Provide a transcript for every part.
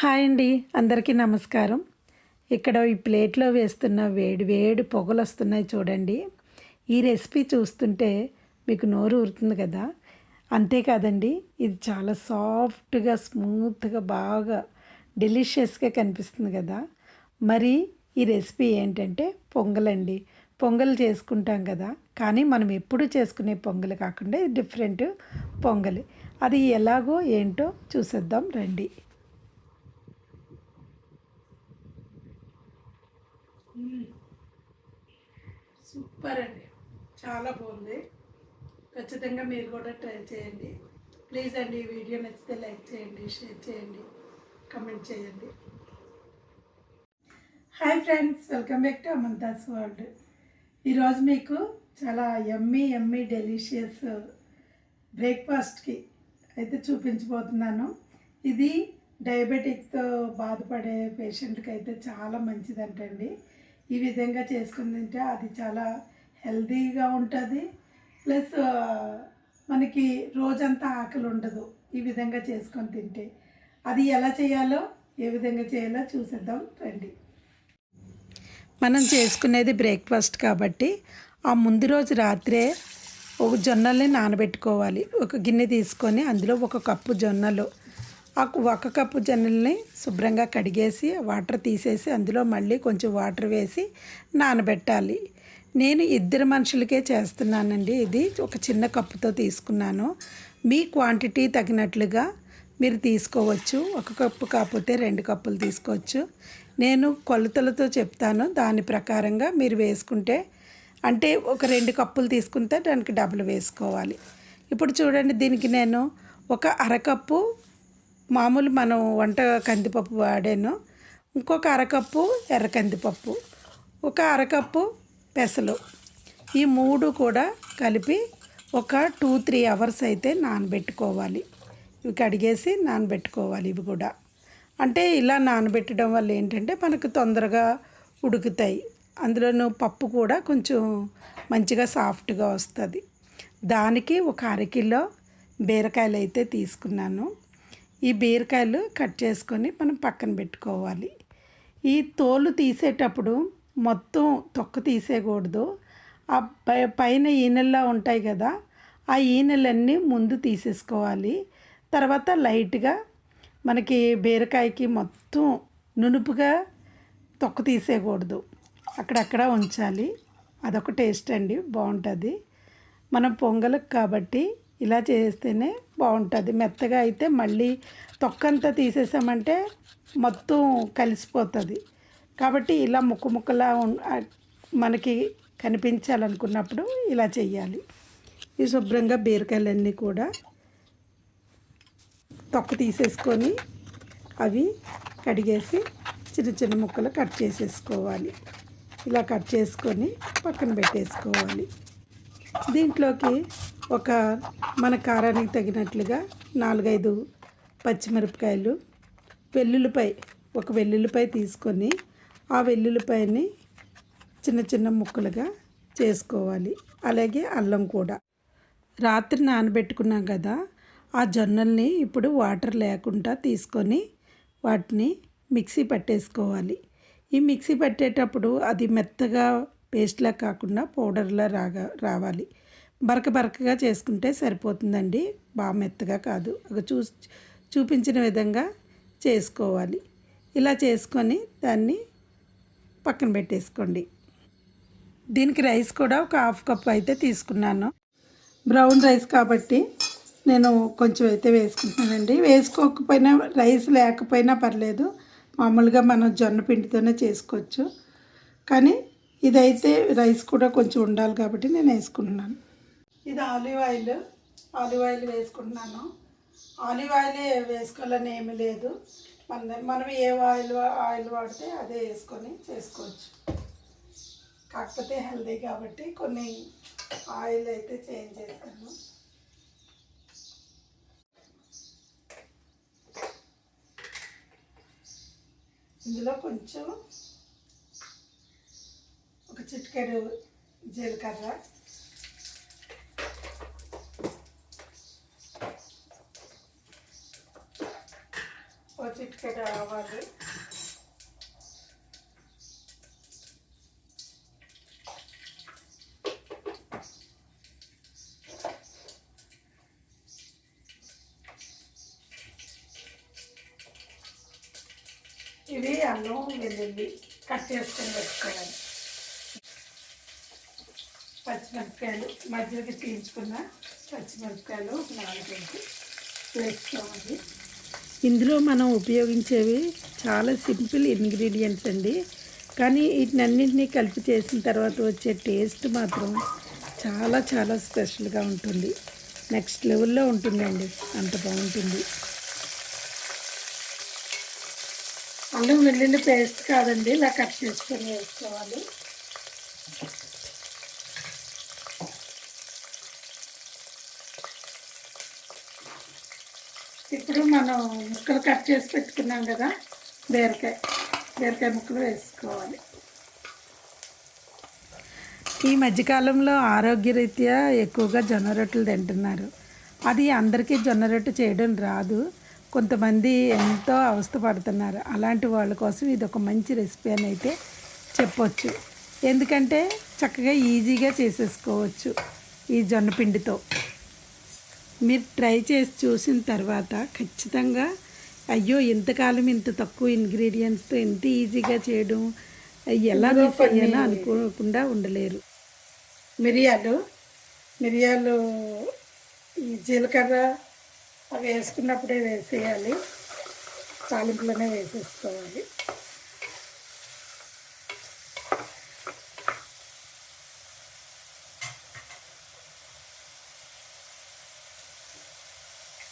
Hi అండి, అందరికీ నమస్కారం. ఇక్కడ ఈ ప్లేట్లో వేస్తున్న వేడి వేడి పొగలు వస్తున్నాయి చూడండి. ఈ రెసిపీ చూస్తుంటే మీకు నోరు ఊరుతుంది కదా. అంతేకాదండి, ఇది చాలా సాఫ్ట్గా స్మూత్గా బాగా డెలిషియస్గా కనిపిస్తుంది కదా. మరి ఈ రెసిపీ ఏంటంటే పొంగలండి. పొంగల్ చేసుకుంటాం కదా, కానీ మనం ఎప్పుడు చేసుకునే పొంగల్ కాకుండా డిఫరెంట్ పొంగల్. అది ఎలాగో ఏంటో చూసేద్దాం రండి. సూపర్ అండి, చాలా బాగుంది. ఖచ్చితంగా మీరు కూడా ట్రై చేయండి. ప్లీజ్ అండి, ఈ వీడియో నచ్చితే లైక్ చేయండి, షేర్ చేయండి, కమెంట్ చేయండి. Hi friends, welcome back to Amantha's world. ఈరోజు మీకు చాలా యమ్మీ యమ్మీ డెలిషియస్ బ్రేక్ఫాస్ట్కి అయితే చూపించబోతున్నాను. ఇది డయాబెటిక్స్తో బాధపడే పేషెంట్కి అయితే చాలా మంచిదంటండి. ఈ విధంగా చేసుకుని తింటే అది చాలా హెల్తీగా ఉంటుంది. ప్లస్ మనకి రోజంతా ఆకలి ఉండదు ఈ విధంగా చేసుకొని తింటే. అది ఎలా చేయాలో, ఏ విధంగా చేయాలో చూసేద్దాం రండి. మనం చేసుకునేది బ్రేక్ఫాస్ట్ కాబట్టి ఆ ముందు రోజు రాత్రే ఒక జొన్నల్ని నానబెట్టుకోవాలి. ఒక గిన్నె తీసుకొని అందులో ఒక కప్పు జొన్నలు, ఒక కప్పు జొన్నల్ని శుభ్రంగా కడిగేసి వాటర్ తీసేసి అందులో మళ్ళీ కొంచెం వాటర్ వేసి నానబెట్టాలి. నేను ఇద్దరు మనుషులకే చేస్తున్నానండి. ఇది ఒక చిన్న కప్పుతో తీసుకున్నాను. మీ క్వాంటిటీ తగినట్లుగా మీరు తీసుకోవచ్చు. ఒక కప్పు కాకపోతే 2 కప్పులు తీసుకోవచ్చు. నేను కొలతలతో చెప్తాను, దాని ప్రకారంగా మీరు వేసుకుంటే, అంటే ఒక 2 కప్పులు తీసుకుంటే దానికి డబుల్ వేసుకోవాలి. ఇప్పుడు చూడండి, దీనికి నేను ఒక అరకప్పు మామూలు మనం వంట కందిపప్పు వాడాను, ఇంకొక అరకప్పు ఎర్ర కందిపప్పు, ఒక అరకప్పు పెసలు, ఈ 3 కూడా కలిపి ఒక 2-3 అవర్స్ అయితే నానబెట్టుకోవాలి. ఇవి కడిగేసి నానబెట్టుకోవాలి. ఇవి కూడా అంటే ఇలా నానబెట్టడం వల్ల ఏంటంటే మనకు తొందరగా ఉడుకుతాయి. అందులోనూ పప్పు కూడా కొంచెం మంచిగా సాఫ్ట్గా వస్తుంది. దానికి ఒక అరకిలో బీరకాయలు అయితే తీసుకున్నాను. ఈ బీరకాయలు కట్ చేసుకొని మనం పక్కన పెట్టుకోవాలి. ఈ తోలు తీసేటప్పుడు మొత్తం తొక్క తీసేయకూడదు. ఆ పైన ఈనెల్లా ఉంటాయి కదా, ఆ ఈనెలన్నీ ముందు తీసేసుకోవాలి. తర్వాత లైట్గా మనకి బీరకాయకి మొత్తం నునుపుగా తొక్క తీసేయకూడదు, అక్కడక్కడ ఉంచాలి. అదొక టేస్ట్ అండి, బాగుంటుంది. మనం పొంగలకు కాబట్టి ఇలా చేస్తేనే బాగుంటుంది. మెత్తగా అయితే మళ్ళీ తొక్కంతా తీసేసామంటే మొత్తం కలిసిపోతుంది. కాబట్టి ఇలా ముక్క ముక్కలా మనకి కనిపించాలనుకున్నప్పుడు ఇలా చెయ్యాలి. ఈ శుభ్రంగా బీరకాయలన్నీ కూడా తొక్క తీసేసుకొని అవి కడిగేసి చిన్న చిన్న ముక్కలు కట్ చేసేసుకోవాలి. ఇలా కట్ చేసుకొని పక్కన పెట్టేసుకోవాలి. దీంట్లోకి ఒక మన కారానికి తగినట్లుగా 4-5 పచ్చిమిరపకాయలు, ఒక వెల్లుల్లిపాయ తీసుకొని ఆ వెల్లుల్లిపాయని చిన్న చిన్న ముక్కలుగా చేసుకోవాలి. అలాగే అల్లం కూడా. రాత్రి నానబెట్టుకున్నాం కదా, ఆ జొన్నల్ని ఇప్పుడు వాటర్ లేకుండా తీసుకొని వాటిని మిక్సీ పట్టేసుకోవాలి. ఈ మిక్సీ పట్టేటప్పుడు అది మెత్తగా పేస్ట్లా కాకుండా పౌడర్లా రావాలి. బరకగా చేసుకుంటే సరిపోతుందండి, బాగా మెత్తగా కాదు. చూపించిన విధంగా చేసుకోవాలి. ఇలా చేసుకొని దాన్ని పక్కన పెట్టేసుకోండి. దీనికి రైస్ కూడా ఒక 1/2 కప్ అయితే తీసుకున్నాను. బ్రౌన్ రైస్ కాబట్టి నేను కొంచెం అయితే వేసుకుంటున్నానండి. వేసుకోకపోయినా, రైస్ లేకపోయినా పర్లేదు, మామూలుగా మనం జొన్న పిండితోనే చేసుకోవచ్చు. కానీ ఇదైతే రైస్ కూడా కొంచెం ఉండాలి కాబట్టి నేను వేసుకుంటున్నాను. ఇది ఆలివ్ ఆయిల్ వేసుకుంటున్నాను. ఆలివ్ ఆయిలే వేసుకోవాలని ఏమీ లేదు. మనం ఏ ఆయిల్ వాడితే అదే వేసుకొని చేసుకోవచ్చు. కాకపోతే హెల్దీ కాబట్టి కొన్ని ఆయిల్ అయితే చేంజ్ చేశాను. ఇందులో కొంచెం ఒక చిటికెడు జీలకర్ర, ఒక చిటికెడు ఆవాలు, ఇవి అల్లం వెల్లుల్లి కట్ చేసుకొని పెట్టుకోవాలి. పచ్చిమిరపకాయలు మధ్యలోకి తీయించుకున్న పచ్చిమిరపకాయలు 4 వేసుకోవాలి. ఇందులో మనం ఉపయోగించేవి చాలా సింపుల్ ఇంగ్రీడియంట్స్ అండి, కానీ వీటినన్నింటినీ కలిపి చేసిన తర్వాత వచ్చే టేస్ట్ మాత్రం చాలా చాలా స్పెషల్గా ఉంటుంది. నెక్స్ట్ లెవెల్లో ఉంటుందండి, అంత బాగుంటుంది. అల్లం వెల్లుల్లి పేస్ట్ కాదండి, ఇలా కట్ చేసుకొని వేసుకోవాలి. ఇప్పుడు మనం ముక్కలు కట్ చేసి పెట్టుకున్నాం కదా, బీరకాయ ముక్కలు వేసుకోవాలి. ఈ మధ్యకాలంలో ఆరోగ్యరీత్యా ఎక్కువగా జొన్న రొట్టెలు తింటున్నారు. అది అందరికీ జొన్న రొట్టె చేయడం రాదు, కొంతమంది ఎంతో అవస్థపడుతున్నారు. అలాంటి వాళ్ళ కోసం ఇది ఒక మంచి రెసిపీ అని అయితే చెప్పొచ్చు. ఎందుకంటే చక్కగా ఈజీగా చేసేసుకోవచ్చు ఈ జొన్న పిండితో. మీరు ట్రై చేసి చూసిన తర్వాత ఖచ్చితంగా అయ్యో ఇంతకాలం ఇంత తక్కువ ఇంగ్రీడియంట్స్తో ఇంత ఈజీగా చేయడం ఎలా చేయాలో అనుకోకుండా ఉండలేరు. మిరియాలు ఈ జీలకర్ర అవి వేసుకున్నప్పుడే వేసేయాలి, తాలింపులోనే వేసేసుకోవాలి.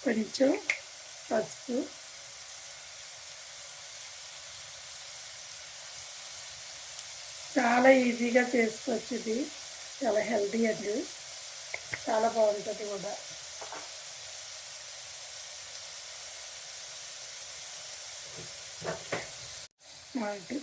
కొంచెం పసుపు, చాలా ఈజీగా చేసుకోవచ్చు. ఇది చాలా హెల్తీ అండి, చాలా బాగుంటుంది కూడా. సాల్ట్,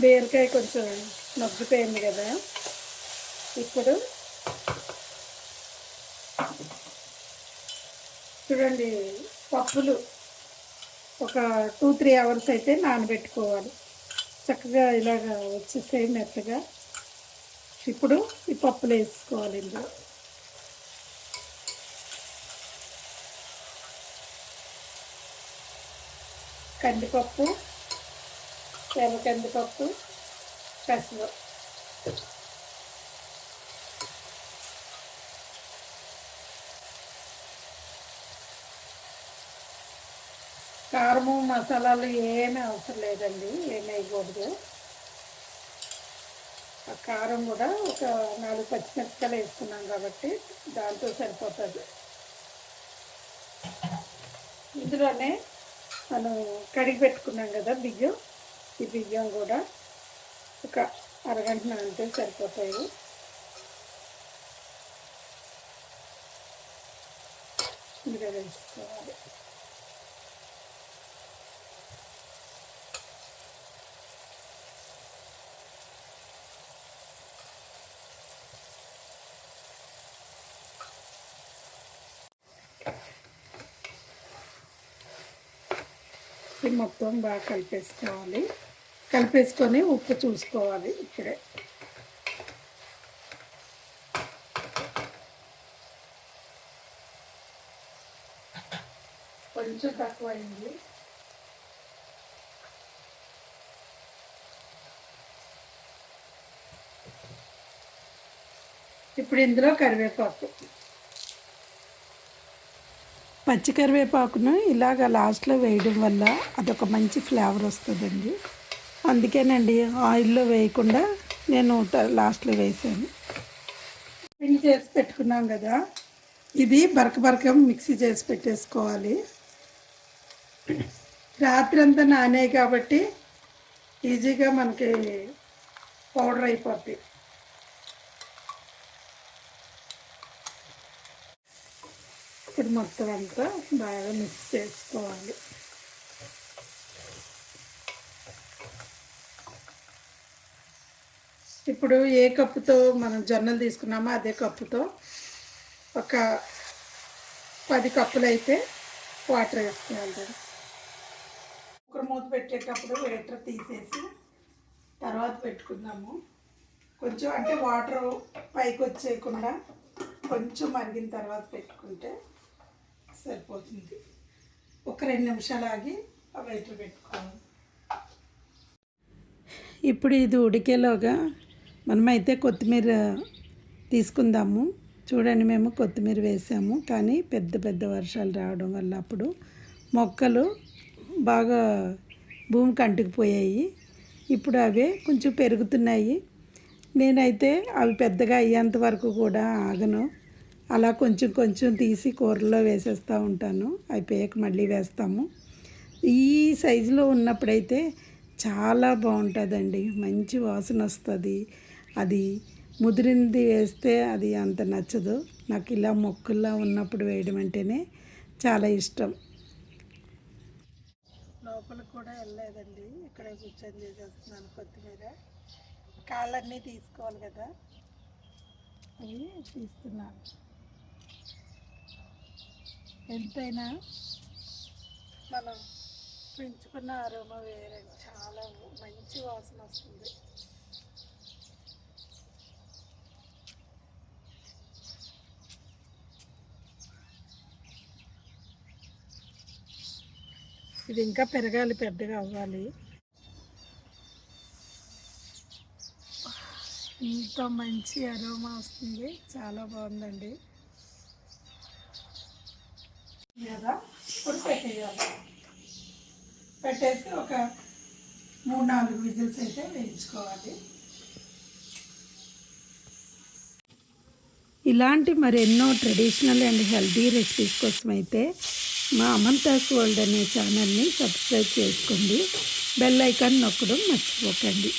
బీరకాయ కొంచెం మగ్గిపోయింది కదా, ఇప్పుడు చూడండి పప్పులు ఒక 2-3 అవర్స్ అయితే నానబెట్టుకోవాలి. చక్కగా ఇలాగ వచ్చేసాయి మెత్తగా. ఇప్పుడు ఈ పప్పులు వేసుకోవాలి. ఇందులో కందిపప్పు, ఎర్ర కందిపప్పు, పెసలు, కారము మసాలాలు ఏమీ అవసరం లేదండి, ఏమి వేయకూడదు. ఆ కారం కూడా ఒక 4 పచ్చిమిరపకాయలు వేసుకున్నాం కాబట్టి దాంతో సరిపోతుంది. ఇందులోనే మనం కడిగి పెట్టుకున్నాం కదా బియ్యం, ఈ బియ్యం కూడా ఒక అరగంట నానితే సరిపోతాయి. ఇందులో వేసుకోవాలి. మొత్తం బాగా కలిపేసుకోవాలి. కలిపేసుకొని ఉప్పు చూసుకోవాలి. ఇప్పుడే కొంచెం తక్కువైంది. ఇప్పుడు ఇందులో కరివేపాకు, పచ్చి కరివేపాకును ఇలాగ లాస్ట్లో వేయడం వల్ల అదొక మంచి ఫ్లేవర్ వస్తుందండి. అందుకేనండి ఆయిల్లో వేయకుండా నేను లాస్ట్లో వేసాను. పిండి చేసి పెట్టుకున్నాం కదా, ఇది బరక మిక్సీ చేసి పెట్టేసుకోవాలి. రాత్రి అంతా నానాయి కాబట్టి ఈజీగా మనకి పౌడర్ అయిపోద్ది. ఇప్పుడు మొత్తం అంతా బాగా మిక్స్ చేసుకోవాలి. ఇప్పుడు ఏ కప్పుతో మనం జొన్నలు తీసుకున్నామో అదే కప్పుతో ఒక 10 కప్పులు అయితే వాటర్ వేసుకోవాలి. కుక్కర్ మూత పెట్టేటప్పుడు వేటర్ తీసేసి తర్వాత పెట్టుకుందాము. కొంచెం అంటే వాటర్ పైకి వచ్చేయకుండా కొంచెం మరిగిన తర్వాత పెట్టుకుంటే సరిపోతుంది. ఒక 2 నిమిషాలు ఆగి ఆ వేటర్ పెట్టుకోవాలి. ఇప్పుడు ఇది ఉడికేలోగా మనమైతే కొత్తిమీర తీసుకుందాము. చూడండి, మేము కొత్తిమీర వేసాము, కానీ పెద్ద పెద్ద వర్షాలు రావడం వల్ల అప్పుడు మొక్కలు బాగా భూమికి అంటుకుపోయాయి. ఇప్పుడు అవే కొంచెం పెరుగుతున్నాయి. నేనైతే అవి పెద్దగా అయ్యేంత వరకు కూడా ఆగను. అలా కొంచెం కొంచెం తీసి కూరలో వేసేస్తూ ఉంటాను. అయిపోయాక మళ్ళీ వేస్తాము. ఈ సైజులో ఉన్నప్పుడైతే చాలా బాగుంటుందండి, మంచి వాసన వస్తుంది. అది ముదిరింది వేస్తే అది అంత నచ్చదు. నాకు ఇలా మొక్కల్లా ఉన్నప్పుడు వేయడం అంటేనే చాలా ఇష్టం. లోపలికి కూడా వెళ్ళలేదండి, ఇక్కడే కూర్చొని చేసేస్తున్నాను. కొత్తిమీర కాళ్ళన్నీ తీసుకోవాలి కదా, అవి తీస్తున్నాను. ఎంతైనా మనం పెంచుకున్న అరోమా వేరే, చాలా మంచి వాసన వస్తుంది. ఇది ఇంకా పెరగాలి, పెద్దగా అవ్వాలి. ఇంత మంచి అరోమా వస్తుంది, చాలా బాగుందండి. లేదా ఇప్పుడు పెట్టేయాలి. పెట్టేసి ఒక 3-4 విజిల్స్ అయితే వేయించుకోవాలి. ఇలాంటి మరెన్నో ట్రెడిషనల్ అండ్ హెల్తీ రెసిపీస్ కోసం అయితే మా అమంతాస్ వరల్డ్ అనే ఛానల్ని సబ్స్క్రైబ్ చేసుకోండి. బెల్ ఐకాన్ నొక్కడం మర్చిపోకండి.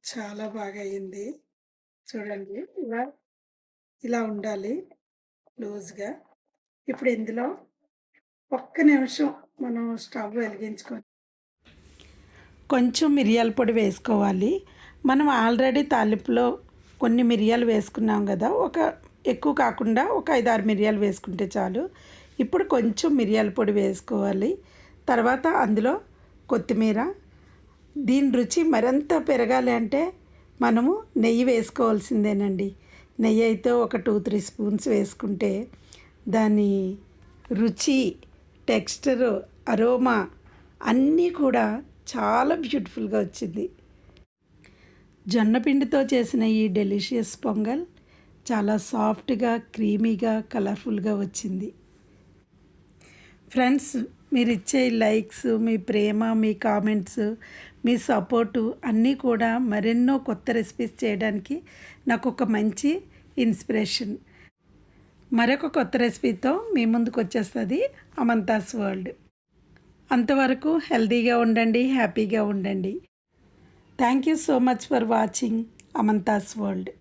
చాలా బాగా అయింది. చూడండి, ఇలా ఇలా ఉండాలి లూజ్గా. ఇప్పుడు ఇందులో ఒక్క నిమిషం మనం స్టవ్ వెలిగించుకొని కొంచెం మిరియాల పొడి వేసుకోవాలి. మనం ఆల్రెడీ తాలింపులో కొన్ని మిరియాలు వేసుకున్నాం కదా, ఎక్కువ కాకుండా ఒక 5-6 మిరియాలు వేసుకుంటే చాలు. ఇప్పుడు కొంచెం మిరియాల పొడి వేసుకోవాలి. తర్వాత అందులో కొత్తిమీర. దీని రుచి మరింత పెరగాలి అంటే మనము నెయ్యి వేసుకోవాల్సిందేనండి. నెయ్యి అయితే ఒక 2-3 స్పూన్స్ వేసుకుంటే దాని రుచి, టెక్స్చరు, అరోమా అన్నీ కూడా చాలా బ్యూటిఫుల్గా వచ్చింది. జొన్నపిండితో చేసిన ఈ డెలిషియస్ పొంగల్ చాలా సాఫ్ట్గా, క్రీమీగా, కలర్ఫుల్గా వచ్చింది. ఫ్రెండ్స్, మీరు ఇచ్చే లైక్స్, మీ ప్రేమ, మీ కామెంట్స్, మీ సపోర్టు అన్నీ కూడా మరెన్నో కొత్త రెసిపీస్ చేయడానికి నాకు ఒక మంచి ఇన్స్పిరేషన్. మరొక కొత్త రెసిపీతో మీ ముందుకు వచ్చేస్తుంది అమంతాస్ వరల్డ్. అంతవరకు హెల్తీగా ఉండండి, హ్యాపీగా ఉండండి. Thank you so much for watching Amantha's world.